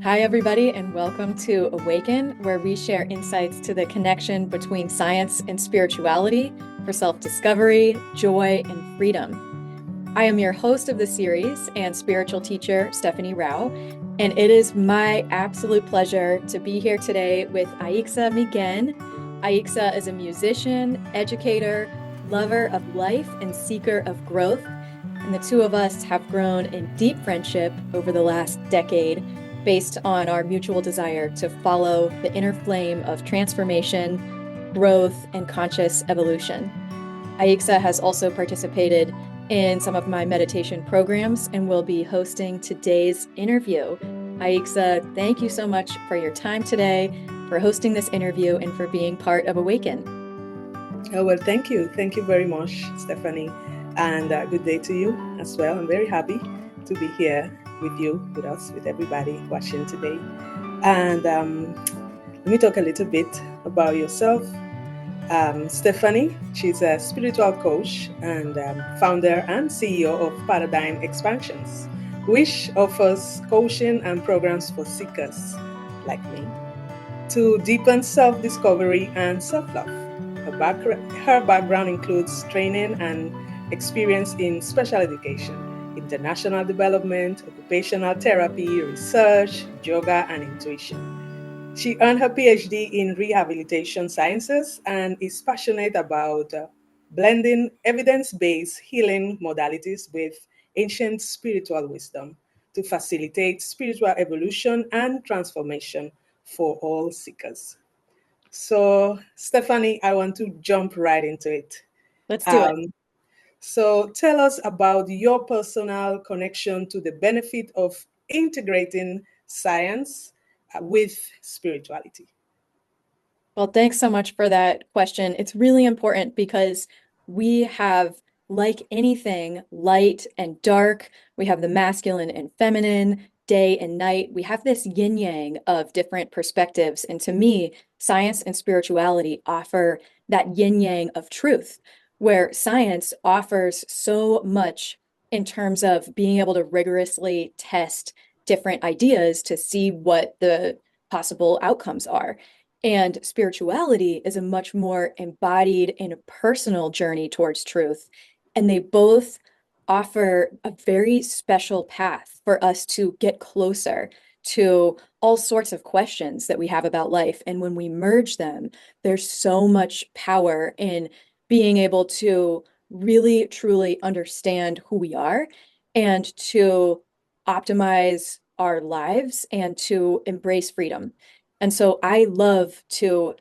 Hi, everybody, and welcome to Awaken, where we share insights to the connection between science and spirituality for self-discovery, joy, and freedom. I am your host of the series and spiritual teacher, Stephanie Rouch, and it is my absolute pleasure to be here today with Aixa Miguen. Aixa is a musician, educator, lover of life, and seeker of growth. And the two of us have grown in deep friendship over the last decade based on our mutual desire to follow the inner flame of transformation, growth, and conscious evolution. Aixa has also participated in some of my meditation programs and will be hosting today's interview. Aixa, thank you so much for your time today, for hosting this interview, and for being part of Awaken. Oh, well, thank you. Thank you very much, Stephanie. And good day to you as well. I'm very happy to be here with you, with us, with everybody watching today. And let me talk a little bit about yourself. Stephanie, she's a spiritual coach and founder and CEO of Paradigm Expansions, which offers coaching and programs for seekers like me to deepen self discovery and self love. Her background includes training and experience in special education, international development, occupational therapy, research, yoga, and intuition. She earned her PhD in rehabilitation sciences and is passionate about blending evidence based healing modalities with ancient spiritual wisdom to facilitate spiritual evolution and transformation for all seekers. So, Stephanie, I want to jump right into it. Let's do it. Um, so, tell us about your personal connection to the benefit of integrating science with spirituality. Well, thanks so much for that question. It's really important because we have, like anything, light and dark. We have the masculine and feminine, day and night. We have this yin yang of different perspectives. And to me, science and spirituality offer that yin yang of truth, where science offers so much in terms of being able to rigorously test different ideas to see what the possible outcomes are. And spirituality is a much more embodied and personal journey towards truth. And they both offer a very special path for us to get closer to all sorts of questions that we have about life. And when we merge them, there's so much power in being able to really, truly understand who we are and to optimize our lives and to embrace freedom. And so I love to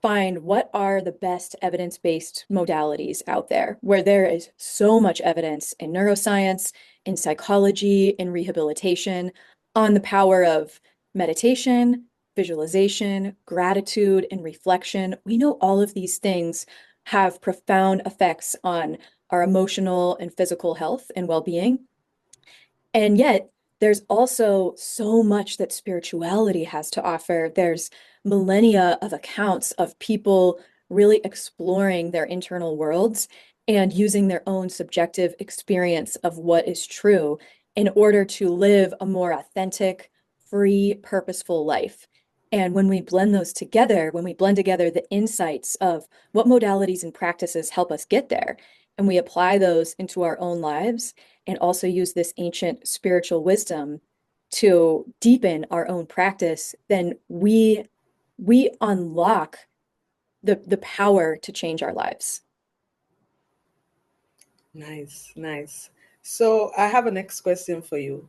find what are the best evidence-based modalities out there where there is so much evidence in neuroscience, in psychology, in rehabilitation on the power of meditation, visualization, gratitude, and reflection. We know all of these things have profound effects on our emotional and physical health and well-being. And yet, there's also so much that spirituality has to offer. There's millennia of accounts of people really exploring their internal worlds and using their own subjective experience of what is true in order to live a more authentic, free, purposeful life. And when we blend those together, when we blend together the insights of what modalities and practices help us get there, and we apply those into our own lives, and also use this ancient spiritual wisdom to deepen our own practice, then we unlock the power to change our lives. Nice, nice. So, I have a next question for you.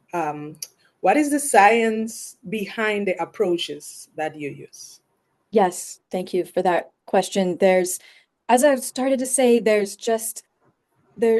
What is the science behind the approaches that you use? Yes, thank you for that question. As I've started to say, there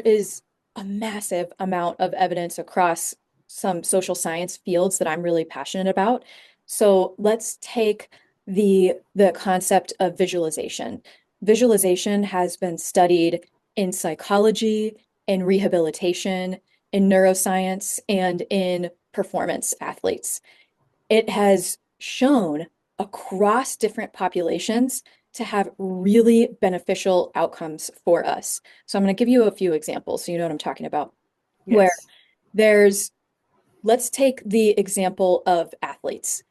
is a massive amount of evidence across some social science fields that I'm really passionate about. So let's take the concept of visualization. Visualization has been studied in psychology, in rehabilitation, in neuroscience, and in performance athletes. It has shown across different populations to have really beneficial outcomes for us. So I'm going to give you a few examples so you know what I'm talking about. Where Yes. there's let's take the example of athletes.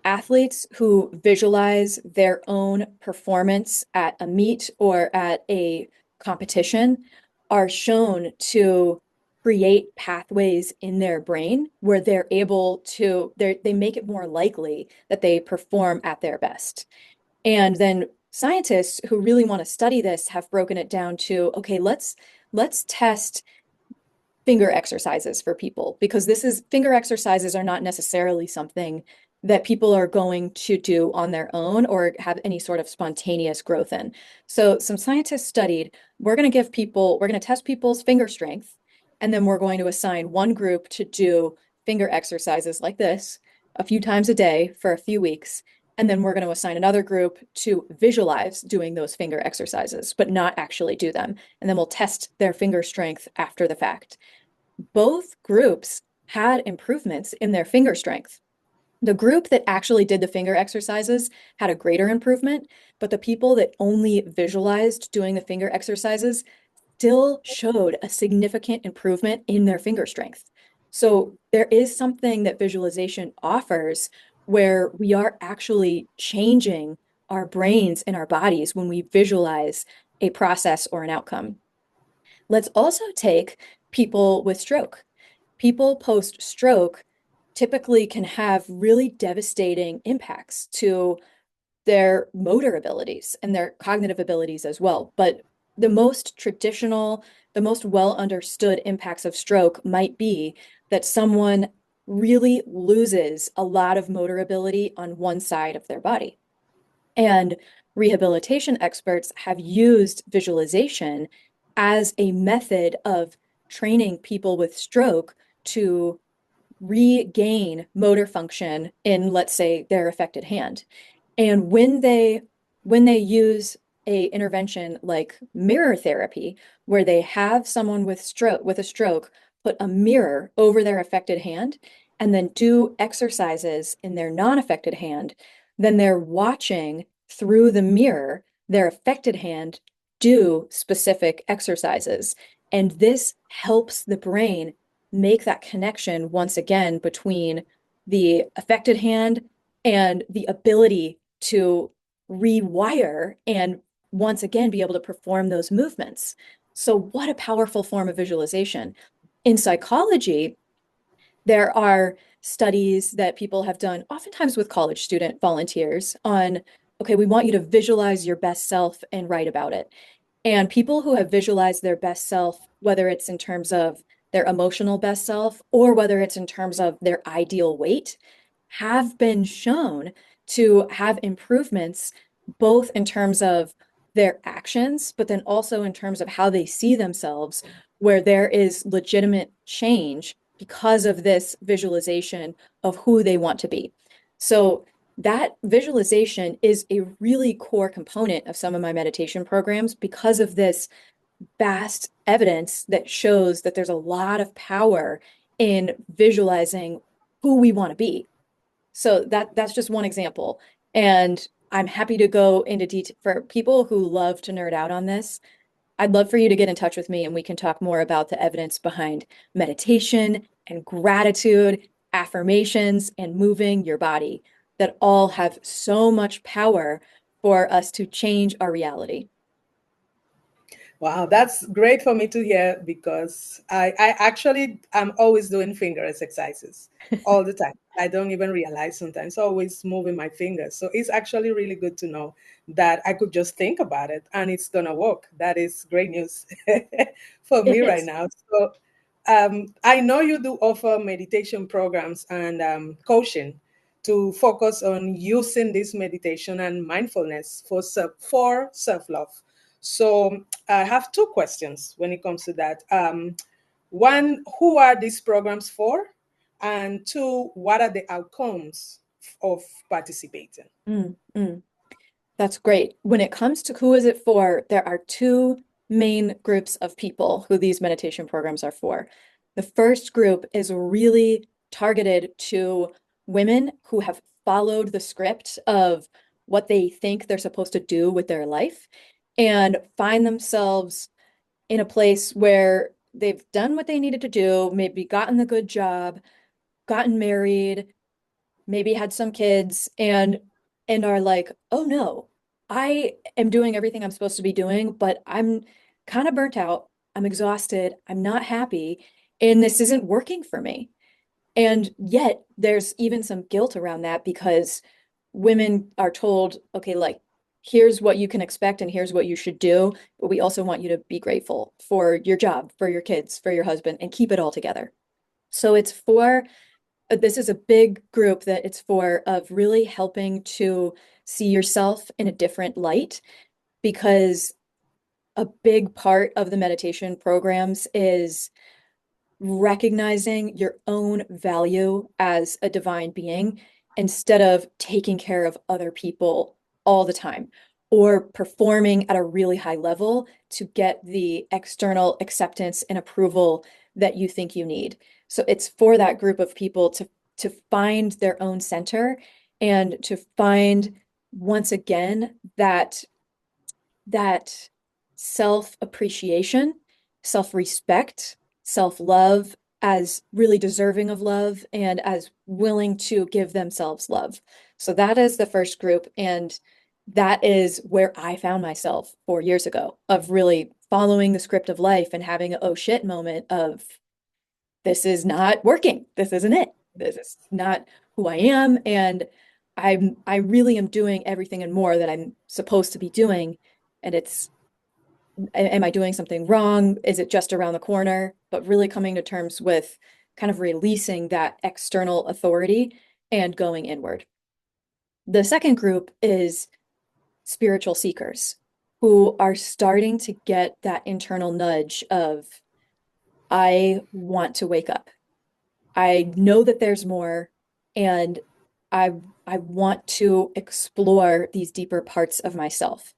Athletes who visualize their own performance at a meet or at a competition are shown to create pathways in their brain where they're able to, they make it more likely that they perform at their best. And then scientists who really want to study this have broken it down to, okay, let's test finger exercises for people because finger exercises are not necessarily something that people are going to do on their own or have any sort of spontaneous growth in. So some scientists studied, we're going to test people's finger strength, and then we're going to assign one group to do finger exercises like this a few times a day for a few weeks. And then we're going to assign another group to visualize doing those finger exercises, but not actually do them. And then we'll test their finger strength after the fact. Both groups had improvements in their finger strength. The group that actually did the finger exercises had a greater improvement, but the people that only visualized doing the finger exercises still showed a significant improvement in their finger strength. So there is something that visualization offers where we are actually changing our brains and our bodies when we visualize a process or an outcome. Let's also take people with stroke. People post-stroke typically can have really devastating impacts to their motor abilities and their cognitive abilities as well. But the most traditional, the most well understood impacts of stroke might be that someone really loses a lot of motor ability on one side of their body. And rehabilitation experts have used visualization as a method of training people with stroke to regain motor function in, let's say, their affected hand. And when they use a intervention like mirror therapy, where they have someone with a stroke put a mirror over their affected hand and then do exercises in their non-affected hand, then they're watching through the mirror their affected hand do specific exercises. And this helps the brain make that connection once again between the affected hand and the ability to rewire and once again be able to perform those movements. So, what a powerful form of visualization. In psychology, there are studies that people have done, oftentimes with college student volunteers, on okay, we want you to visualize your best self and write about it. And people who have visualized their best self, whether it's in terms of their emotional best self or whether it's in terms of their ideal weight, have been shown to have improvements both in terms of their actions, but then also in terms of how they see themselves, where there is legitimate change because of this visualization of who they want to be. So that visualization is a really core component of some of my meditation programs because of this vast evidence that shows that there's a lot of power in visualizing who we want to be. So that's just one example. And I'm happy to go into detail for people who love to nerd out on this. I'd love for you to get in touch with me and we can talk more about the evidence behind meditation and gratitude, affirmations, and moving your body that all have so much power for us to change our reality. Wow, that's great for me to hear because I actually am always doing finger exercises all the time. I don't even realize sometimes, always moving my fingers. So it's actually really good to know that I could just think about it and it's gonna work. That is great news for It me right is. now. So I know you do offer meditation programs and coaching to focus on using this meditation and mindfulness for self-love. So I have two questions when it comes to that. One, who are these programs for? And two, what are the outcomes of participating? Mm, mm. That's great. When it comes to who is it for, there are two main groups of people who these meditation programs are for. The first group is really targeted to women who have followed the script of what they think they're supposed to do with their life and find themselves in a place where they've done what they needed to do, maybe gotten the good job, gotten married, maybe had some kids, and are like, oh no, I am doing everything I'm supposed to be doing, but I'm kind of burnt out. I'm exhausted. I'm not happy, and this isn't working for me. And yet there's even some guilt around that because women are told, okay, like, here's what you can expect and here's what you should do. But we also want you to be grateful for your job, for your kids, for your husband, and keep it all together. So it's for, this is a big group that it's for of really helping to see yourself in a different light because a big part of the meditation programs is recognizing your own value as a divine being instead of taking care of other people all the time or performing at a really high level to get the external acceptance and approval that you think you need. So it's for that group of people to find their own center and to find once again that self-appreciation, self-respect, self-love as really deserving of love and as willing to give themselves love. So that is the first group. And that is where I found myself 4 years ago of really following the script of life and having an oh shit moment of this is not working. This isn't it. This is not who I am. And I really am doing everything and more that I'm supposed to be doing. And it's, am I doing something wrong? Is it just around the corner? But really coming to terms with kind of releasing that external authority and going inward. The second group is spiritual seekers who are starting to get that internal nudge of, I want to wake up. I know that there's more, and I I want to explore these deeper parts of myself.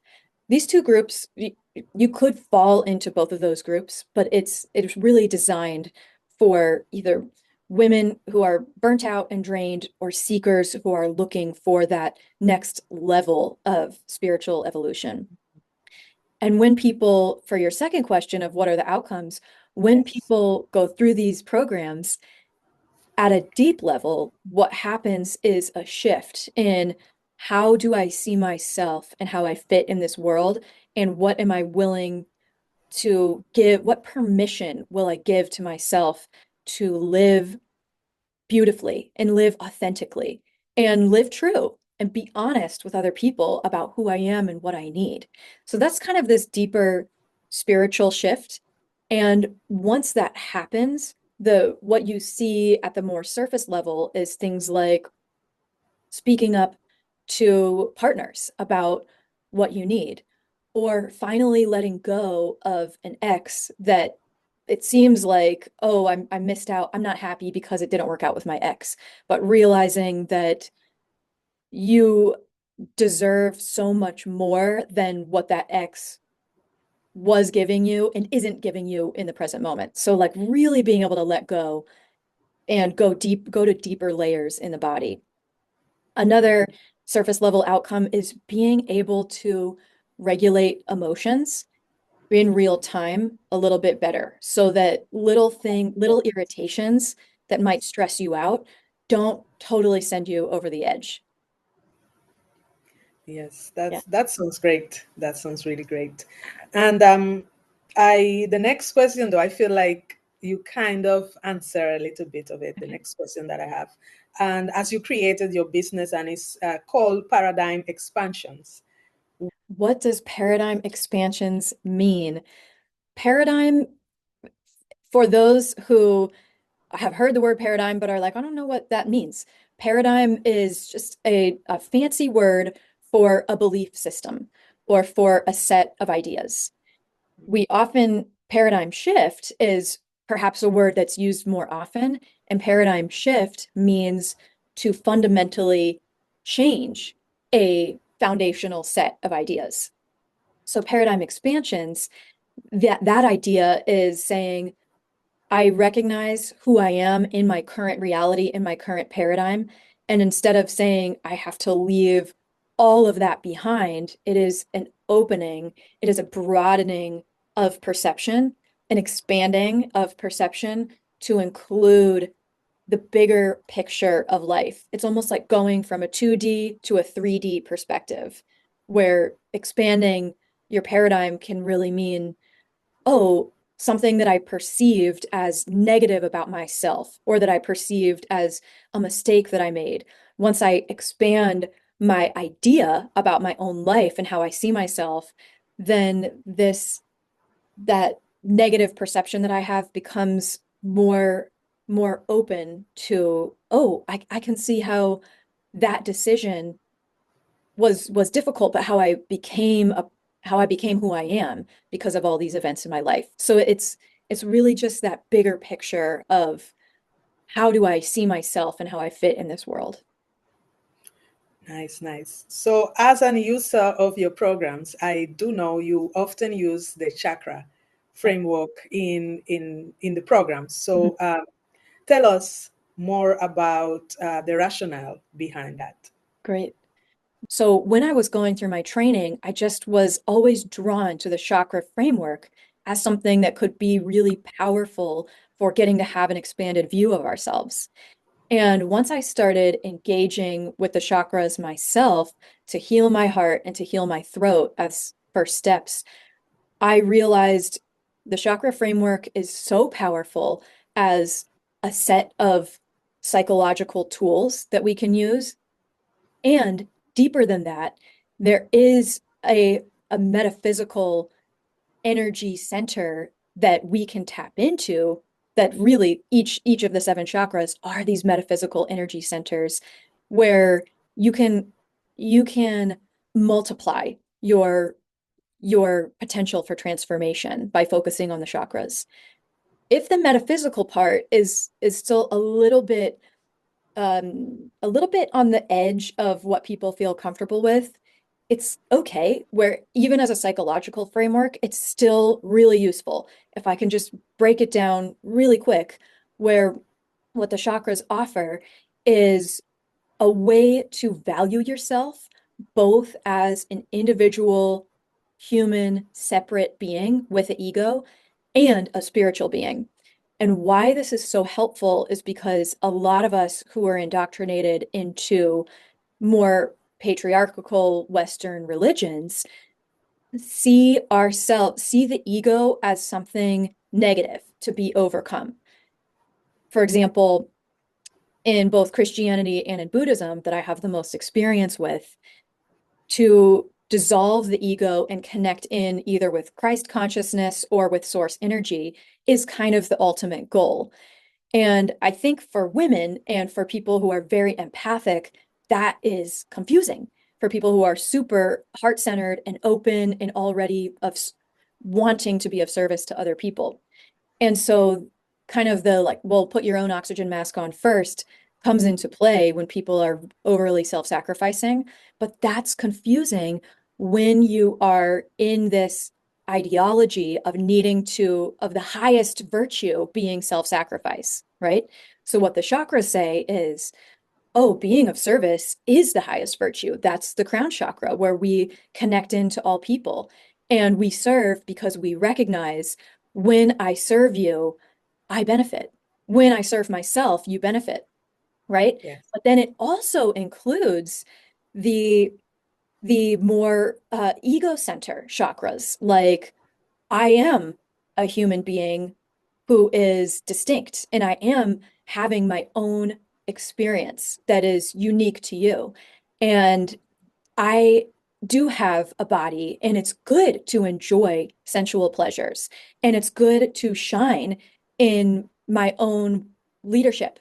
These two groups, you could fall into both of those groups, but it's really designed for either women who are burnt out and drained or seekers who are looking for that next level of spiritual evolution. And when people, for your second question of what are the outcomes, when Yes. people go through these programs, at a deep level, what happens is a shift in how do I see myself and how I fit in this world, and what am I willing to give, what permission will I give to myself to live beautifully and live authentically and live true and be honest with other people about who I am and what I need. So that's kind of this deeper spiritual shift. And once that happens, the what you see at the more surface level is things like speaking up to partners about what you need, or finally letting go of an ex that it seems like, oh, I missed out. I'm not happy because it didn't work out with my ex, but realizing that you deserve so much more than what that ex was giving you and isn't giving you in the present moment. So like really being able to let go and go deep, go to deeper layers in the body. Another surface level outcome is being able to regulate emotions in real time a little bit better so that little irritations that might stress you out don't totally send you over the edge. Yes, Yeah. that sounds great. That sounds really great. And I the next question though, I feel like you kind of answer a little bit of it. The Okay. next question that I have, and as you created your business and it's called Paradigm Expansions. What does paradigm expansions mean? Paradigm, for those who have heard the word paradigm but are like, I don't know what that means. Paradigm is just a fancy word for a belief system or for a set of ideas. We often, paradigm shift is perhaps a word that's used more often, and paradigm shift means to fundamentally change a foundational set of ideas. So paradigm expansions, that idea is saying, I recognize who I am in my current reality, in my current paradigm. And instead of saying I have to leave all of that behind, it is an opening, it is a broadening of perception, an expanding of perception to include the bigger picture of life. It's almost like going from a 2D to a 3D perspective, where expanding your paradigm can really mean, oh, something that I perceived as negative about myself or that I perceived as a mistake that I made. Once I expand my idea about my own life and how I see myself, then that negative perception that I have becomes more open to, oh, I can see how that decision was difficult, but how I became who I am because of all these events in my life. So it's really just that bigger picture of how do I see myself and how I fit in this world. Nice, nice. So, as an user of your programs, I do know you often use the chakra framework in the programs. Mhm. So, tell us more about the rationale behind that. Great. So when I was going through my training, I just was always drawn to the chakra framework as something that could be really powerful for getting to have an expanded view of ourselves. And once I started engaging with the chakras myself to heal my heart and to heal my throat as first steps, I realized the chakra framework is so powerful as a set of psychological tools that we can use. And deeper than that, there is a metaphysical energy center that we can tap into, that really each of the seven chakras are these metaphysical energy centers where you can multiply your potential for transformation by focusing on the chakras. If the metaphysical part is still a little bit on the edge of what people feel comfortable with, it's okay. Where even as a psychological framework, it's still really useful. If I can just break it down really quick, where what the chakras offer is a way to value yourself both as an individual, human, separate being with an ego and a spiritual being. And why this is so helpful is because a lot of us who are indoctrinated into more patriarchal Western religions see the ego as something negative to be overcome. For example, in both Christianity and in Buddhism, that I have the most experience with, to dissolve the ego and connect in either with Christ consciousness or with source energy is kind of the ultimate goal. And I think for women and for people who are very empathic, that is confusing. For people who are super heart-centered and open and already of wanting to be of service to other people. And so kind of the like, well, put your own oxygen mask on first comes into play when people are overly self-sacrificing. But that's confusing when you are in this ideology of of the highest virtue being self-sacrifice, right? So what the chakras say is, oh, being of service is the highest virtue. That's the crown chakra where we connect into all people. And we serve because we recognize, when I serve you, I benefit. When I serve myself, you benefit, right? Yes. But then it also includes the the more ego center chakras, like I am a human being who is distinct, and I am having my own experience that is unique to you. And I do have a body, and it's good to enjoy sensual pleasures, and it's good to shine in my own leadership.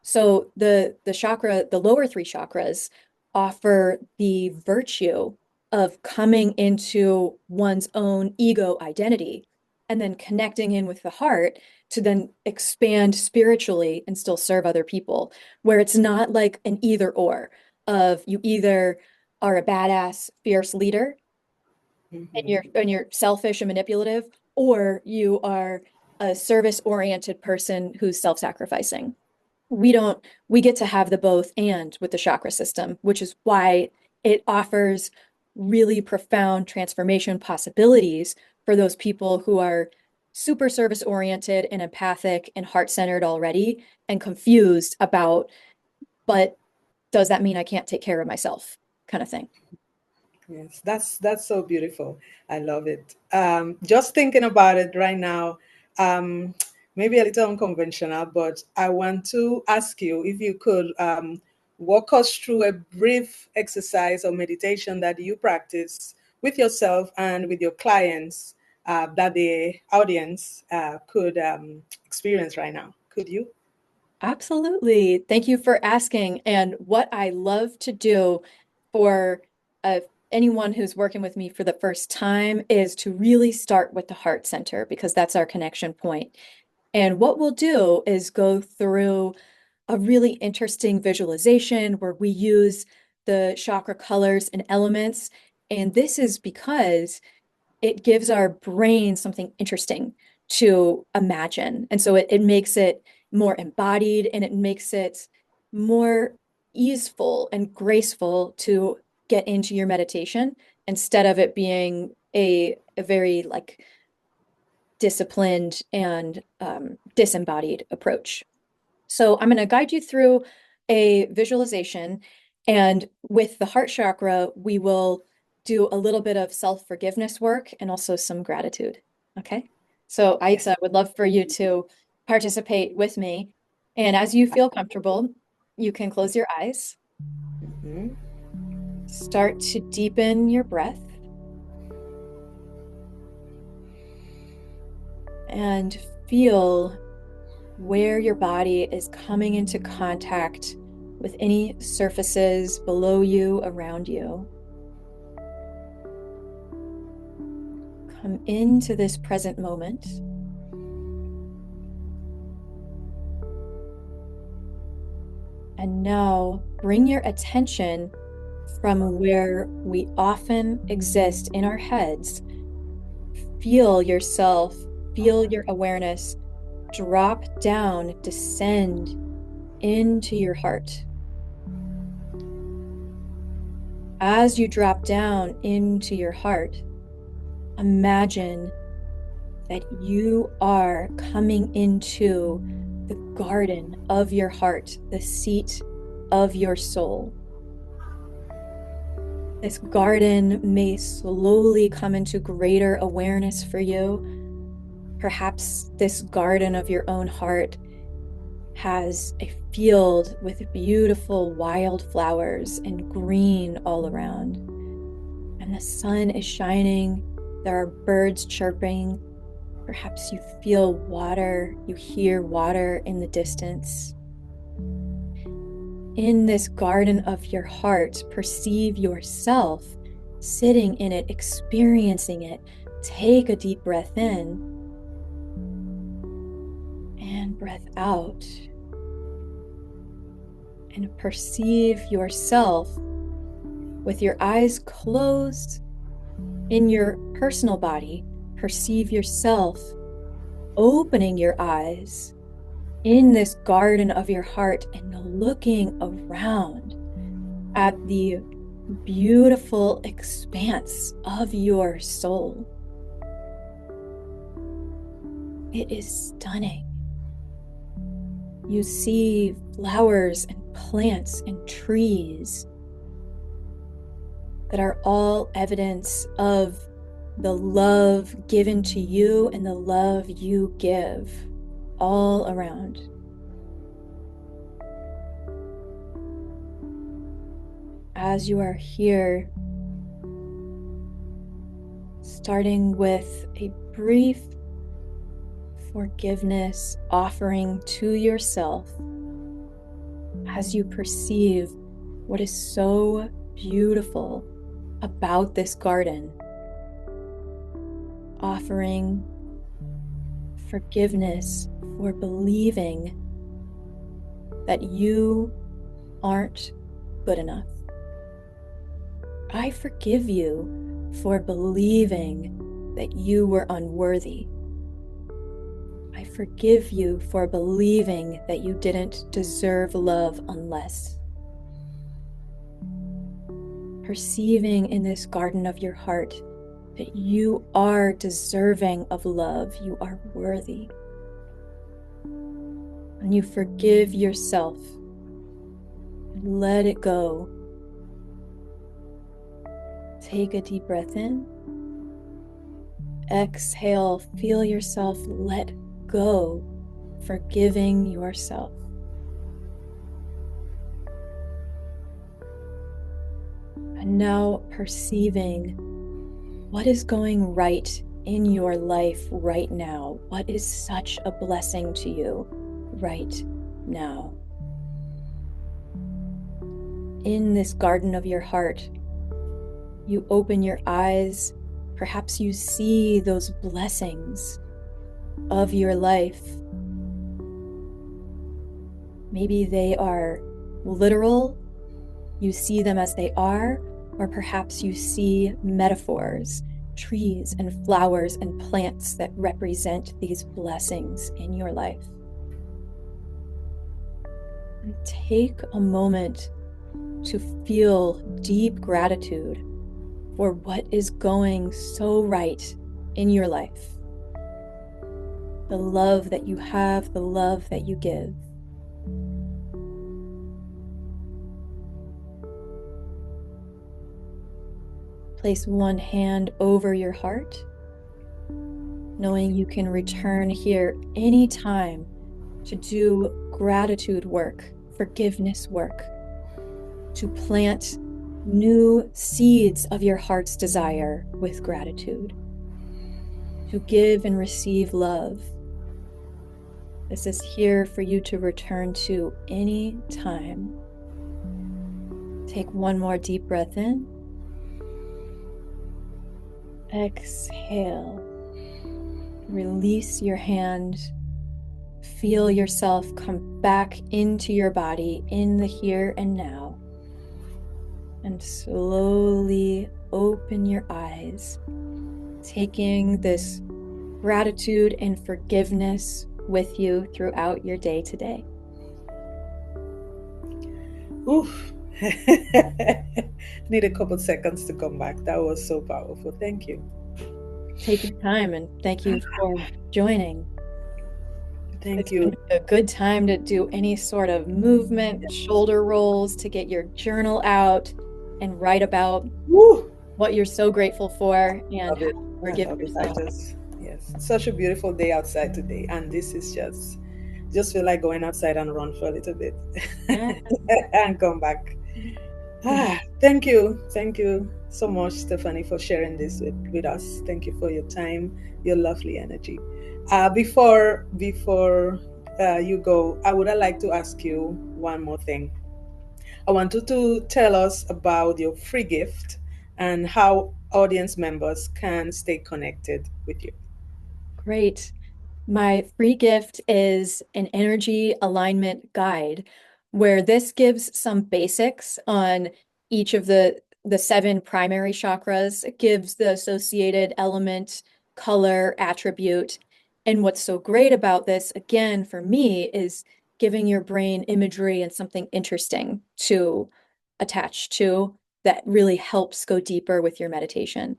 So the lower three chakras offer the virtue of coming into one's own ego identity and then connecting in with the heart to then expand spiritually and still serve other people, where it's not like an either or of you either are a badass, fierce leader and Hmm. you're selfish and manipulative, or you are a service-oriented person who's self-sacrificing. We get to have the both and with the chakra system, which is why it offers really profound transformation possibilities for those people who are super service oriented and empathic and heart centered already and confused about, but does that mean I can't take care of myself kind of thing? Yes, that's so beautiful. I love it. Just thinking about it right now, um, maybe a little unconventional, but I want to ask you if you could walk us through a brief exercise or meditation that you practice with yourself and with your clients that the audience could experience right now. Could you? Absolutely. Thank you for asking. And what I love to do for uh, anyone who's working with me for the first time is to really start with the heart center because that's our connection point. And what we'll do is go through a really interesting visualization where we use the chakra colors and elements. And this is because it gives our brain something interesting to imagine. And so it makes it more embodied and it makes it more easeful and graceful to get into your meditation instead of it being a very like disciplined and disembodied approach. So I'm going to guide you through a visualization. And with the heart chakra, we will do a little bit of self-forgiveness work and also some gratitude. Okay. So Yes. Aixa, I would love for you to participate with me. And as you feel comfortable, you can close your eyes, Mhm. start to deepen your breath, and feel where your body is coming into contact with any surfaces below you, around you. Come into this present moment. And now bring your attention from where we often exist in our heads. Feel yourself, feel your awareness drop down, descend into your heart. As you drop down into your heart, imagine that you are coming into the garden of your heart, the seat of your soul. This garden may slowly come into greater awareness for you. Perhaps this garden of your own heart has a field with beautiful wildflowers and green all around. And the sun is shining. There are birds chirping. Perhaps you feel water, you hear water in the distance. In this garden of your heart, perceive yourself sitting in it, experiencing it. Take a deep breath in and breath out. And perceive yourself with your eyes closed in your personal body. Perceive yourself opening your eyes in this garden of your heart and looking around at the beautiful expanse of your soul. It is stunning. You see flowers and plants and trees that are all evidence of the love given to you and the love you give all around. As you are here, starting with a brief forgiveness offering to yourself as you perceive what is so beautiful about this garden, offering forgiveness for believing that you aren't good enough. I forgive you for believing that you were unworthy. I forgive you for believing that you didn't deserve love unless. Perceiving in this garden of your heart that you are deserving of love. You are worthy. And you forgive yourself and let it go. Take a deep breath in. Exhale, feel yourself let go, forgiving yourself. And now perceiving what is going right in your life right now. What is such a blessing to you right now? In this garden of your heart, you open your eyes. Perhaps you see those blessings of your life. Maybe they are literal, you see them as they are, or perhaps you see metaphors, trees and flowers and plants that represent these blessings in your life. And take a moment to feel deep gratitude for what is going so right in your life. The love that you have, the love that you give. Place one hand over your heart, knowing you can return here anytime to do gratitude work, forgiveness work, to plant new seeds of your heart's desire with gratitude, to give and receive love. This is here for you to return to any time. Take one more deep breath in. Exhale. Release your hand. Feel yourself come back into your body in the here and now. And slowly open your eyes, taking this gratitude and forgiveness with you throughout your day today. Oof. Need a couple seconds to come back. That was so powerful. Thank you. Take your time, and thank you for joining. Thank It's you. a good time to do any sort of movement, shoulder rolls, to get your journal out and write about Woo! what you're so grateful for and Love how it. to I forgive love it. yourself. Yes, such a beautiful day outside today. And this is just feel like going outside and run for a little bit Yeah. and come back. Thank you. Thank you so much, Stephanie, for sharing this with us. Thank you for your time, your lovely energy. Before you go, I would like to ask you one more thing. I want you to tell us about your free gift and how audience members can stay connected with you. Great. My free gift is an energy alignment guide where this gives some basics on each of the seven primary chakras. It gives the associated element, color, attribute. And what's so great about this, again, for me, is giving your brain imagery and something interesting to attach to that really helps go deeper with your meditation.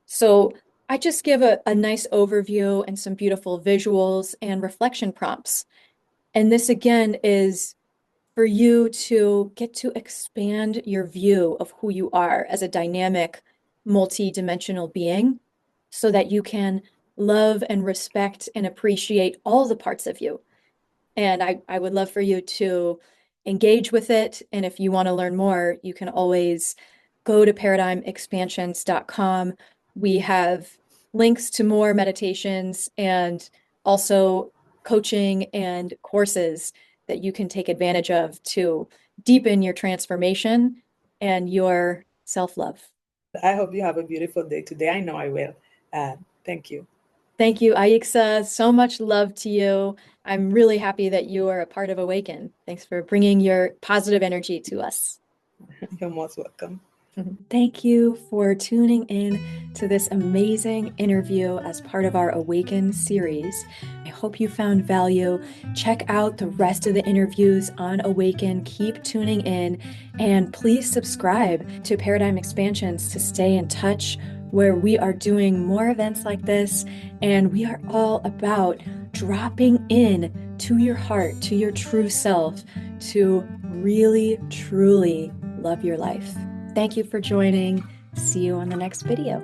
So I just give a nice overview and some beautiful visuals and reflection prompts. And this again is for you to get to expand your view of who you are as a dynamic, multi-dimensional being so that you can love and respect and appreciate all the parts of you. And I would love for you to engage with it. And if you want to learn more, you can always go to paradigmexpansions.com. We have links to more meditations and also coaching and courses that you can take advantage of to deepen your transformation and your self-love. I hope you have a beautiful day today. I know I will. Thank you. Thank you, Aixa. So much love to you. I'm really happy that you are a part of Awaken. Thanks for bringing your positive energy to us. You're most welcome. Thank you for tuning in to this amazing interview as part of our Awaken series. I hope you found value. Check out the rest of the interviews on Awaken. Keep tuning in and please subscribe to Paradigm Expansions to stay in touch where we are doing more events like this, and we are all about dropping in to your heart, to your true self, to really, truly love your life. Thank you for joining. See you on the next video.